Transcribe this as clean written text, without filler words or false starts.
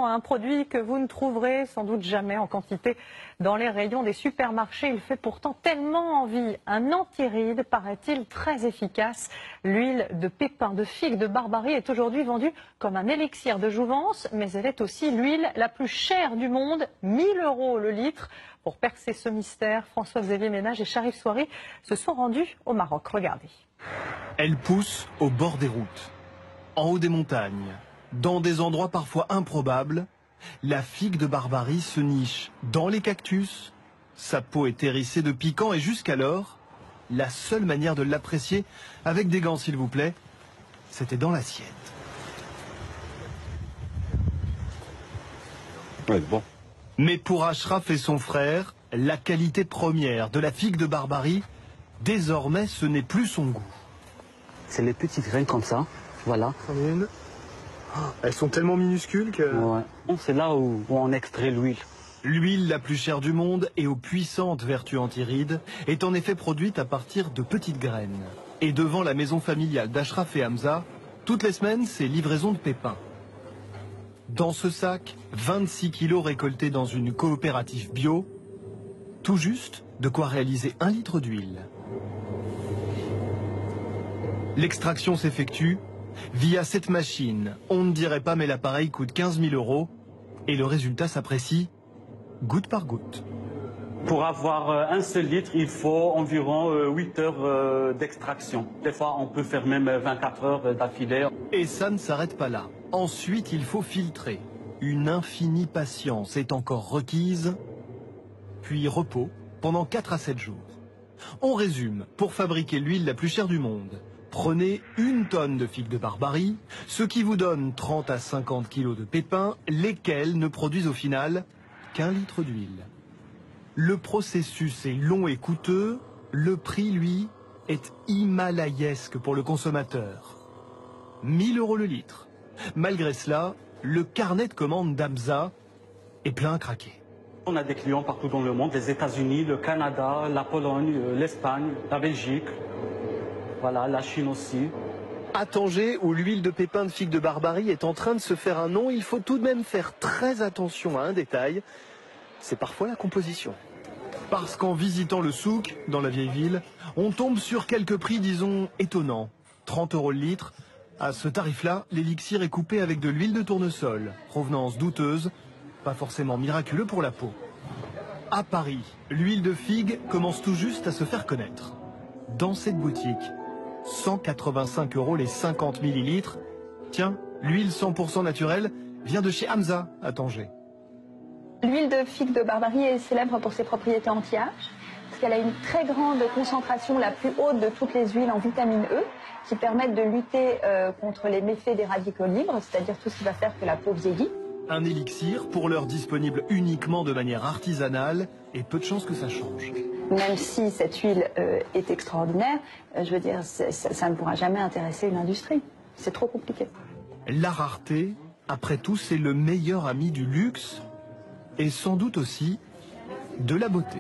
également un produit que vous ne trouverez sans doute jamais en quantité dans les rayons des supermarchés. Il fait pourtant tellement envie. Un anti-rides, paraît-il, très efficace. L'huile de pépins de figue de Barbarie est aujourd'hui vendue comme un élixir de jouvence, mais elle est aussi l'huile la plus chère du monde, 1000 € le litre. Pour percer ce mystère, François-Xavier Ménage et Charif Souari se sont rendus au Maroc. Regardez. Elle pousse au bord des routes, en haut des montagnes, dans des endroits parfois improbables. La figue de Barbarie se niche dans les cactus. Sa peau est hérissée de piquant et jusqu'alors, la seule manière de l'apprécier, avec des gants s'il vous plaît, c'était dans l'assiette. Ouais, bon. Mais pour Ashraf et son frère, la qualité première de la figue de Barbarie, désormais ce n'est plus son goût. C'est les petites graines comme ça, voilà. Elles sont tellement minuscules que... Ouais. C'est là où on extrait l'huile. L'huile la plus chère du monde et aux puissantes vertus anti-rides est en effet produite à partir de petites graines. Et devant la maison familiale d'Ashraf et Hamza, toutes les semaines, c'est livraison de pépins. Dans ce sac, 26 kilos récoltés dans une coopérative bio, tout juste de quoi réaliser 1 litre d'huile. L'extraction s'effectue via cette machine. On ne dirait pas, mais l'appareil coûte 15 000 € et le résultat s'apprécie goutte par goutte. Pour avoir un seul litre, il faut environ 8 heures d'extraction. Des fois, on peut faire même 24 heures d'affilée. Et ça ne s'arrête pas là. Ensuite, il faut filtrer. Une infinie patience est encore requise. Puis repos pendant 4 à 7 jours. On résume. Pour fabriquer l'huile la plus chère du monde, prenez 1 tonne de figues de Barbarie, ce qui vous donne 30 à 50 kilos de pépins, lesquels ne produisent au final qu'1 litre d'huile. Le processus est long et coûteux, le prix, lui, est himalayesque pour le consommateur. 1000 € le litre. Malgré cela, le carnet de commandes d'Hamza est plein à craquer. On a des clients partout dans le monde, les États-Unis, le Canada, la Pologne, l'Espagne, la Belgique, voilà, la Chine aussi. À Tanger, où l'huile de pépins de figue de Barbarie est en train de se faire un nom, il faut tout de même faire très attention à un détail. C'est parfois la composition. Parce qu'en visitant le souk, dans la vieille ville, on tombe sur quelques prix, disons, étonnants. 30 € le litre. À ce tarif-là, l'élixir est coupé avec de l'huile de tournesol, provenance douteuse, pas forcément miraculeux pour la peau. À Paris, l'huile de figue commence tout juste à se faire connaître. Dans cette boutique, 185 € les 50 millilitres. Tiens, l'huile 100% naturelle vient de chez Hamza, à Tanger. L'huile de figue de Barbarie est célèbre pour ses propriétés anti-âge, parce qu'elle a une très grande concentration, la plus haute de toutes les huiles en vitamine E, qui permettent de lutter contre les méfaits des radicaux libres, c'est-à-dire tout ce qui va faire que la peau vieillit. Un élixir, pour l'heure disponible uniquement de manière artisanale, et peu de chances que ça change. Même si cette huile est extraordinaire, je veux dire, ça ne pourra jamais intéresser une industrie. C'est trop compliqué. La rareté, après tout, c'est le meilleur ami du luxe, et sans doute aussi de la beauté.